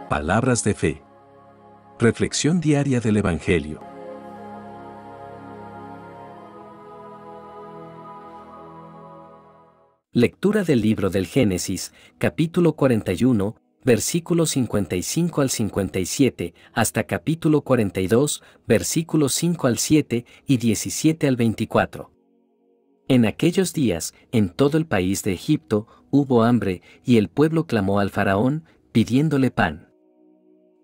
Palabras de fe. Reflexión diaria del Evangelio. Lectura del libro del Génesis, capítulo 41, versículos 55 al 57, hasta capítulo 42, versículos 5 al 7 y 17 al 24. En aquellos días, en todo el país de Egipto, hubo hambre, y el pueblo clamó al faraón, pidiéndole pan.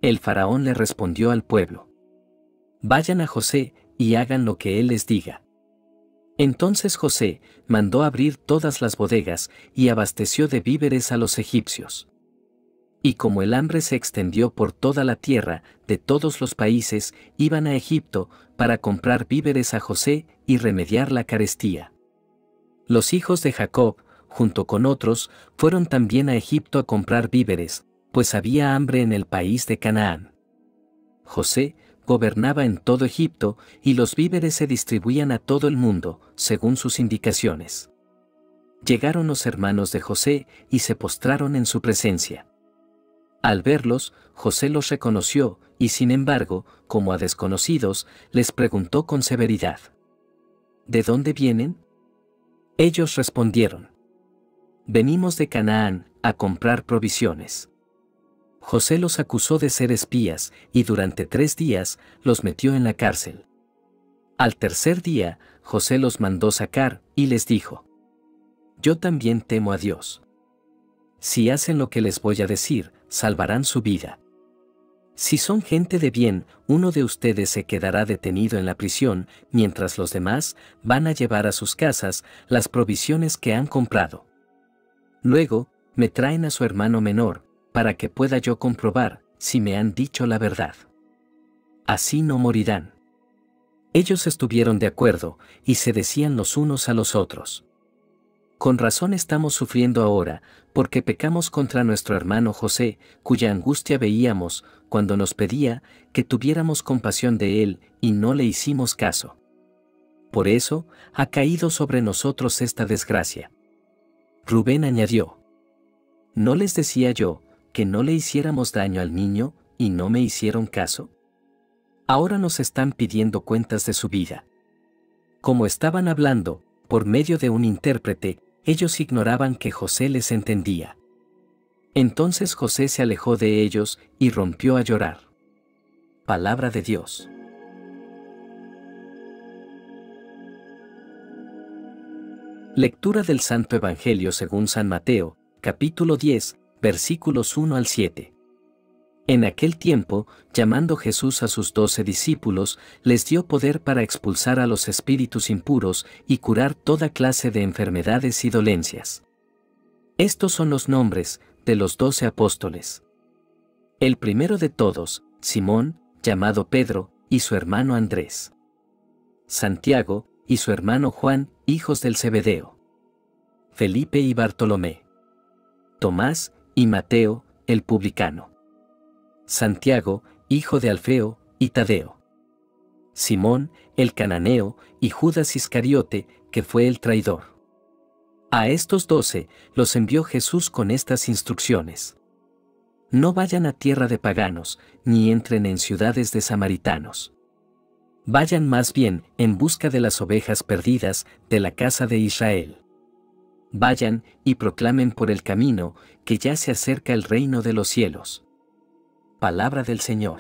El faraón le respondió al pueblo: vayan a José, y hagan lo que él les diga. Entonces José mandó abrir todas las bodegas, y abasteció de víveres a los egipcios. Y como el hambre se extendió por toda la tierra, de todos los países iban a Egipto para comprar víveres a José y remediar la carestía. Los hijos de Jacob, junto con otros, fueron también a Egipto a comprar víveres, pues había hambre en el país de Canaán. José gobernaba en todo Egipto, y los víveres se distribuían a todo el mundo, según sus indicaciones. Llegaron los hermanos de José, y se postraron en su presencia. Al verlos, José los reconoció, y sin embargo, como a desconocidos, les preguntó con severidad: ¿de dónde vienen? Ellos respondieron: venimos de Canaán, a comprar provisiones. José los acusó de ser espías, y durante 3 días los metió en la cárcel. Al tercer día, José los mandó sacar, y les dijo: yo también temo a Dios. Si hacen lo que les voy a decir, salvarán su vida. Si son gente de bien, uno de ustedes se quedará detenido en la prisión, mientras los demás van a llevar a sus casas las provisiones que han comprado. Luego, me traen a su hermano menor, para que pueda yo comprobar si me han dicho la verdad. Así no morirán. Ellos estuvieron de acuerdo, y se decían los unos a los otros: con razón estamos sufriendo ahora, porque pecamos contra nuestro hermano José, cuya angustia veíamos cuando nos pedía que tuviéramos compasión de él, y no le hicimos caso. Por eso ha caído sobre nosotros esta desgracia. Rubén añadió: ¿no les decía yo que no le hiciéramos daño al niño, y no me hicieron caso? Ahora nos están pidiendo cuentas de su vida. Como estaban hablando, por medio de un intérprete, ellos ignoraban que José les entendía. Entonces José se alejó de ellos y rompió a llorar. Palabra de Dios. Lectura del Santo Evangelio según San Mateo, capítulo 10, versículos 1 al 7. En aquel tiempo, llamando Jesús a sus 12 discípulos, les dio poder para expulsar a los espíritus impuros y curar toda clase de enfermedades y dolencias. Estos son los nombres de los 12 apóstoles. El primero de todos, Simón, llamado Pedro, y su hermano Andrés. Santiago, y su hermano Juan, hijos del Zebedeo. Felipe y Bartolomé. Tomás, y Mateo, el publicano. Santiago, hijo de Alfeo, y Tadeo. Simón, el cananeo, y Judas Iscariote, que fue el traidor. A estos 12 los envió Jesús con estas instrucciones: no vayan a tierra de paganos, ni entren en ciudades de samaritanos. Vayan más bien en busca de las ovejas perdidas de la casa de Israel. Vayan y proclamen por el camino que ya se acerca el reino de los cielos. Palabra del Señor.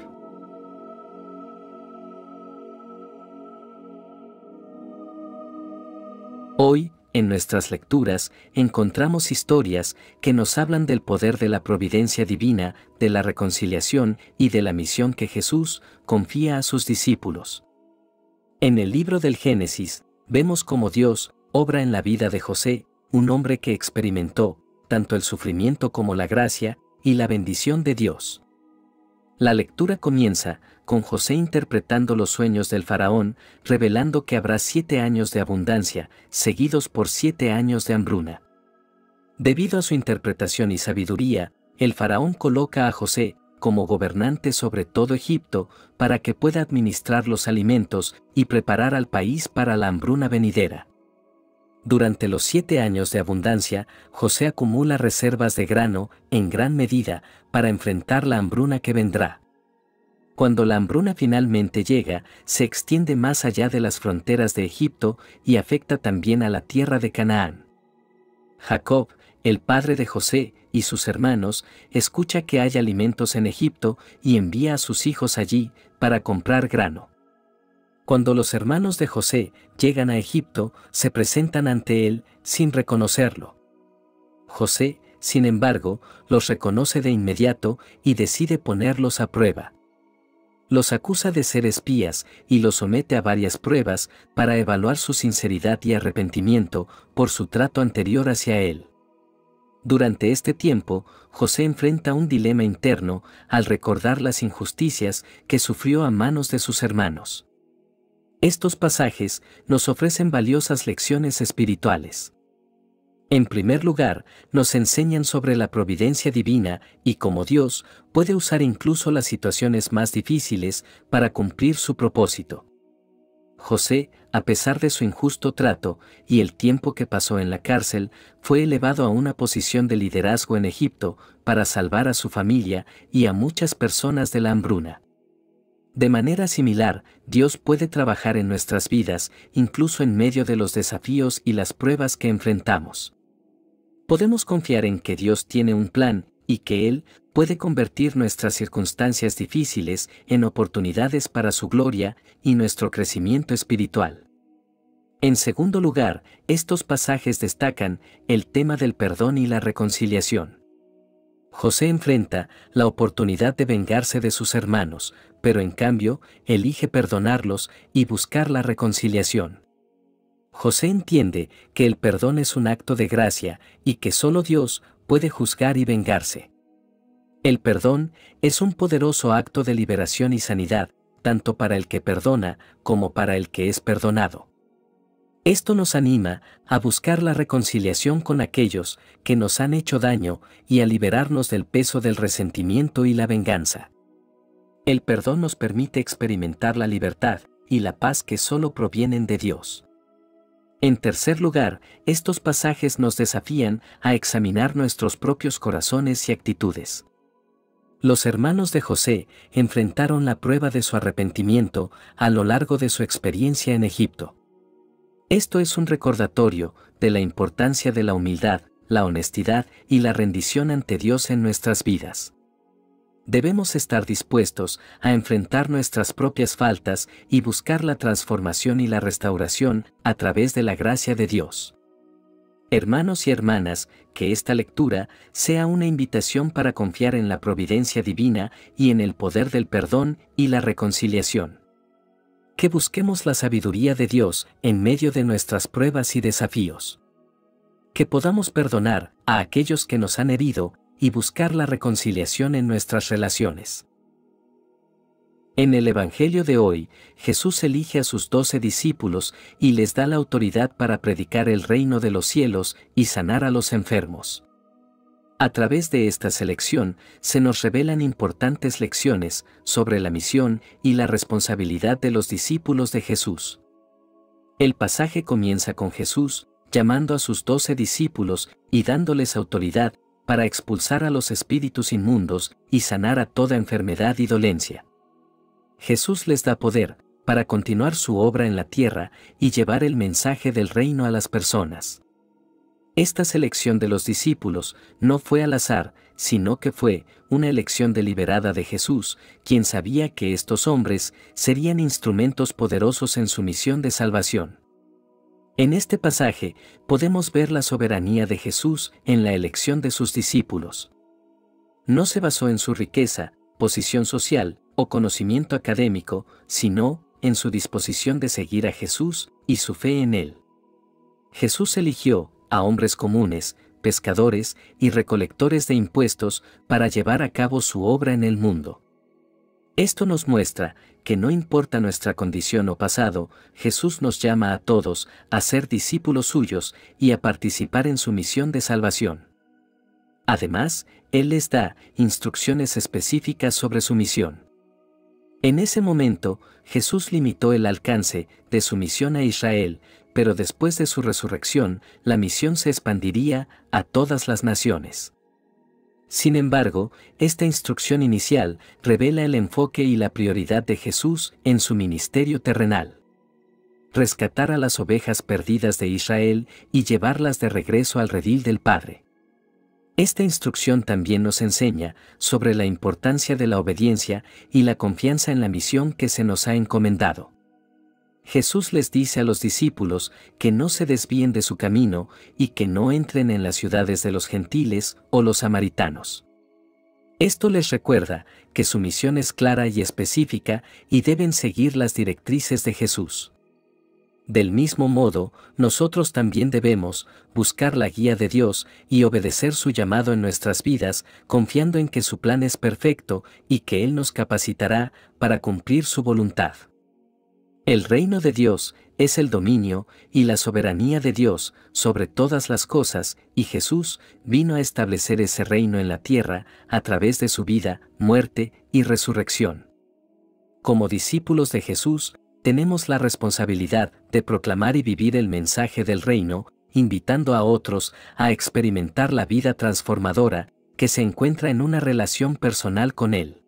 Hoy, en nuestras lecturas, encontramos historias que nos hablan del poder de la providencia divina, de la reconciliación y de la misión que Jesús confía a sus discípulos. En el libro del Génesis, vemos cómo Dios obra en la vida de José, un hombre que experimentó tanto el sufrimiento como la gracia y la bendición de Dios. La lectura comienza con José interpretando los sueños del faraón, revelando que habrá 7 años de abundancia, seguidos por 7 años de hambruna. Debido a su interpretación y sabiduría, el faraón coloca a José como gobernante sobre todo Egipto para que pueda administrar los alimentos y preparar al país para la hambruna venidera. Durante los 7 años de abundancia, José acumula reservas de grano, en gran medida, para enfrentar la hambruna que vendrá. Cuando la hambruna finalmente llega, se extiende más allá de las fronteras de Egipto y afecta también a la tierra de Canaán. Jacob, el padre de José, y sus hermanos, escucha que hay alimentos en Egipto y envía a sus hijos allí para comprar grano. Cuando los hermanos de José llegan a Egipto, se presentan ante él sin reconocerlo. José, sin embargo, los reconoce de inmediato y decide ponerlos a prueba. Los acusa de ser espías y los somete a varias pruebas para evaluar su sinceridad y arrepentimiento por su trato anterior hacia él. Durante este tiempo, José enfrenta un dilema interno al recordar las injusticias que sufrió a manos de sus hermanos. Estos pasajes nos ofrecen valiosas lecciones espirituales. En primer lugar, nos enseñan sobre la providencia divina y cómo Dios puede usar incluso las situaciones más difíciles para cumplir su propósito. José, a pesar de su injusto trato y el tiempo que pasó en la cárcel, fue elevado a una posición de liderazgo en Egipto para salvar a su familia y a muchas personas de la hambruna. De manera similar, Dios puede trabajar en nuestras vidas, incluso en medio de los desafíos y las pruebas que enfrentamos. Podemos confiar en que Dios tiene un plan y que Él puede convertir nuestras circunstancias difíciles en oportunidades para su gloria y nuestro crecimiento espiritual. En segundo lugar, estos pasajes destacan el tema del perdón y la reconciliación. José enfrenta la oportunidad de vengarse de sus hermanos, pero en cambio, elige perdonarlos y buscar la reconciliación. José entiende que el perdón es un acto de gracia y que solo Dios puede juzgar y vengarse. El perdón es un poderoso acto de liberación y sanidad, tanto para el que perdona como para el que es perdonado. Esto nos anima a buscar la reconciliación con aquellos que nos han hecho daño y a liberarnos del peso del resentimiento y la venganza. El perdón nos permite experimentar la libertad y la paz que solo provienen de Dios. En tercer lugar, estos pasajes nos desafían a examinar nuestros propios corazones y actitudes. Los hermanos de José enfrentaron la prueba de su arrepentimiento a lo largo de su experiencia en Egipto. Esto es un recordatorio de la importancia de la humildad, la honestidad y la rendición ante Dios en nuestras vidas. Debemos estar dispuestos a enfrentar nuestras propias faltas y buscar la transformación y la restauración a través de la gracia de Dios. Hermanos y hermanas, que esta lectura sea una invitación para confiar en la providencia divina y en el poder del perdón y la reconciliación. Que busquemos la sabiduría de Dios en medio de nuestras pruebas y desafíos. Que podamos perdonar a aquellos que nos han herido y buscar la reconciliación en nuestras relaciones. En el Evangelio de hoy, Jesús elige a sus 12 discípulos y les da la autoridad para predicar el reino de los cielos y sanar a los enfermos. A través de esta selección se nos revelan importantes lecciones sobre la misión y la responsabilidad de los discípulos de Jesús. El pasaje comienza con Jesús llamando a sus 12 discípulos y dándoles autoridad para expulsar a los espíritus inmundos y sanar a toda enfermedad y dolencia. Jesús les da poder para continuar su obra en la tierra y llevar el mensaje del reino a las personas. Esta selección de los discípulos no fue al azar, sino que fue una elección deliberada de Jesús, quien sabía que estos hombres serían instrumentos poderosos en su misión de salvación. En este pasaje podemos ver la soberanía de Jesús en la elección de sus discípulos. No se basó en su riqueza, posición social o conocimiento académico, sino en su disposición de seguir a Jesús y su fe en Él. Jesús eligió a hombres comunes, pescadores y recolectores de impuestos para llevar a cabo su obra en el mundo. Esto nos muestra que no importa nuestra condición o pasado, Jesús nos llama a todos a ser discípulos suyos y a participar en su misión de salvación. Además, Él les da instrucciones específicas sobre su misión. En ese momento, Jesús limitó el alcance de su misión a Israel, pero después de su resurrección, la misión se expandiría a todas las naciones. Sin embargo, esta instrucción inicial revela el enfoque y la prioridad de Jesús en su ministerio terrenal: rescatar a las ovejas perdidas de Israel y llevarlas de regreso al redil del Padre. Esta instrucción también nos enseña sobre la importancia de la obediencia y la confianza en la misión que se nos ha encomendado. Jesús les dice a los discípulos que no se desvíen de su camino y que no entren en las ciudades de los gentiles o los samaritanos. Esto les recuerda que su misión es clara y específica y deben seguir las directrices de Jesús. Del mismo modo, nosotros también debemos buscar la guía de Dios y obedecer su llamado en nuestras vidas, confiando en que su plan es perfecto y que Él nos capacitará para cumplir su voluntad. El reino de Dios es el dominio y la soberanía de Dios sobre todas las cosas, y Jesús vino a establecer ese reino en la tierra a través de su vida, muerte y resurrección. Como discípulos de Jesús, tenemos la responsabilidad de proclamar y vivir el mensaje del reino, invitando a otros a experimentar la vida transformadora que se encuentra en una relación personal con Él.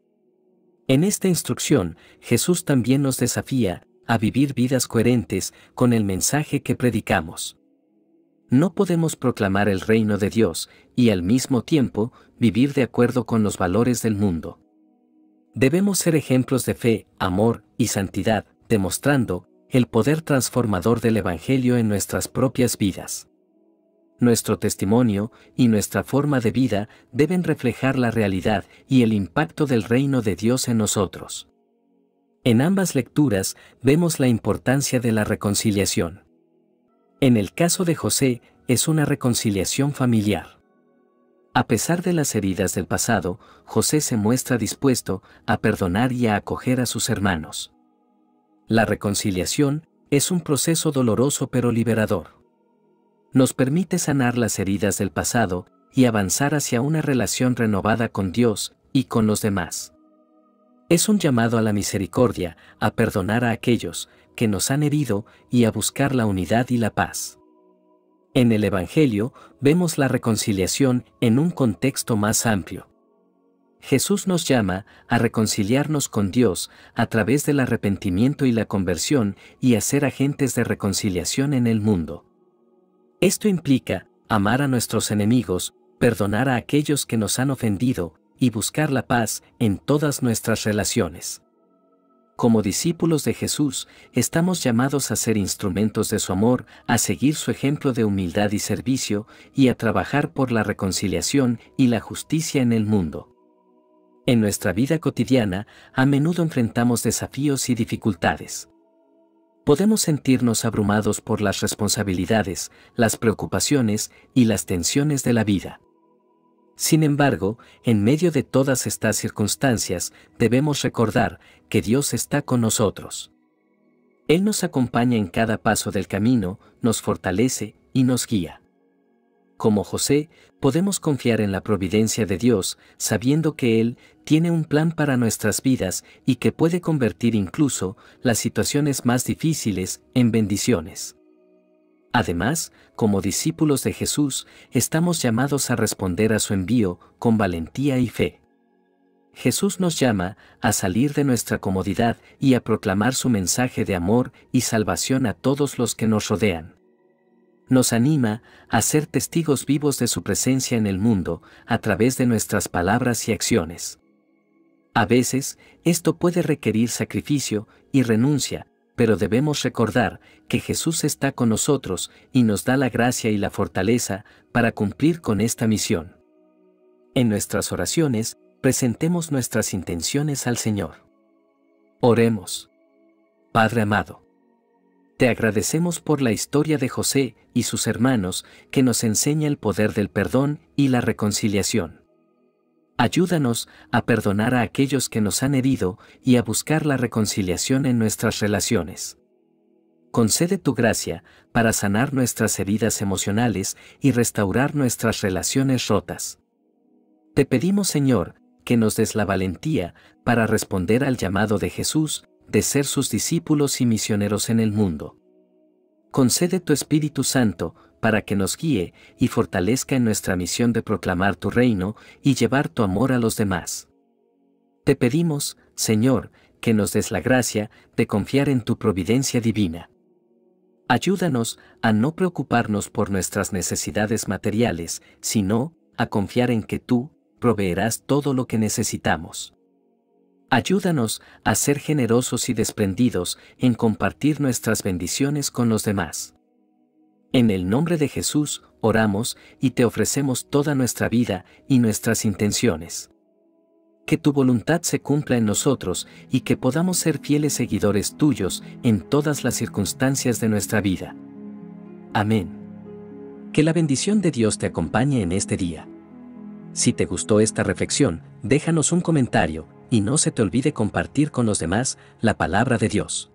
En esta instrucción, Jesús también nos desafía a vivir vidas coherentes con el mensaje que predicamos. No podemos proclamar el reino de Dios y al mismo tiempo vivir de acuerdo con los valores del mundo. Debemos ser ejemplos de fe, amor y santidad, demostrando el poder transformador del Evangelio en nuestras propias vidas. Nuestro testimonio y nuestra forma de vida deben reflejar la realidad y el impacto del reino de Dios en nosotros. En ambas lecturas vemos la importancia de la reconciliación. En el caso de José, es una reconciliación familiar. A pesar de las heridas del pasado, José se muestra dispuesto a perdonar y a acoger a sus hermanos. La reconciliación es un proceso doloroso pero liberador. Nos permite sanar las heridas del pasado y avanzar hacia una relación renovada con Dios y con los demás. Es un llamado a la misericordia, a perdonar a aquellos que nos han herido y a buscar la unidad y la paz. En el Evangelio vemos la reconciliación en un contexto más amplio. Jesús nos llama a reconciliarnos con Dios a través del arrepentimiento y la conversión y a ser agentes de reconciliación en el mundo. Esto implica amar a nuestros enemigos, perdonar a aquellos que nos han ofendido y buscar la paz en todas nuestras relaciones. Como discípulos de Jesús, estamos llamados a ser instrumentos de su amor, a seguir su ejemplo de humildad y servicio, y a trabajar por la reconciliación y la justicia en el mundo. En nuestra vida cotidiana, a menudo enfrentamos desafíos y dificultades. Podemos sentirnos abrumados por las responsabilidades, las preocupaciones y las tensiones de la vida. Sin embargo, en medio de todas estas circunstancias, debemos recordar que Dios está con nosotros. Él nos acompaña en cada paso del camino, nos fortalece y nos guía. Como José, podemos confiar en la providencia de Dios, sabiendo que Él tiene un plan para nuestras vidas y que puede convertir incluso las situaciones más difíciles en bendiciones. Además, como discípulos de Jesús, estamos llamados a responder a su envío con valentía y fe. Jesús nos llama a salir de nuestra comodidad y a proclamar su mensaje de amor y salvación a todos los que nos rodean. Nos anima a ser testigos vivos de su presencia en el mundo a través de nuestras palabras y acciones. A veces, esto puede requerir sacrificio y renuncia, pero debemos recordar que Jesús está con nosotros y nos da la gracia y la fortaleza para cumplir con esta misión. En nuestras oraciones, presentemos nuestras intenciones al Señor. Oremos. Padre amado, te agradecemos por la historia de José y sus hermanos que nos enseña el poder del perdón y la reconciliación. Ayúdanos a perdonar a aquellos que nos han herido y a buscar la reconciliación en nuestras relaciones. Concede tu gracia para sanar nuestras heridas emocionales y restaurar nuestras relaciones rotas. Te pedimos, Señor, que nos des la valentía para responder al llamado de Jesús, de ser sus discípulos y misioneros en el mundo. Concede tu Espíritu Santo, para que nos guíe y fortalezca en nuestra misión de proclamar tu reino y llevar tu amor a los demás. Te pedimos, Señor, que nos des la gracia de confiar en tu providencia divina. Ayúdanos a no preocuparnos por nuestras necesidades materiales, sino a confiar en que tú proveerás todo lo que necesitamos. Ayúdanos a ser generosos y desprendidos en compartir nuestras bendiciones con los demás. En el nombre de Jesús, oramos y te ofrecemos toda nuestra vida y nuestras intenciones. Que tu voluntad se cumpla en nosotros y que podamos ser fieles seguidores tuyos en todas las circunstancias de nuestra vida. Amén. Que la bendición de Dios te acompañe en este día. Si te gustó esta reflexión, déjanos un comentario y no se te olvide compartir con los demás la palabra de Dios.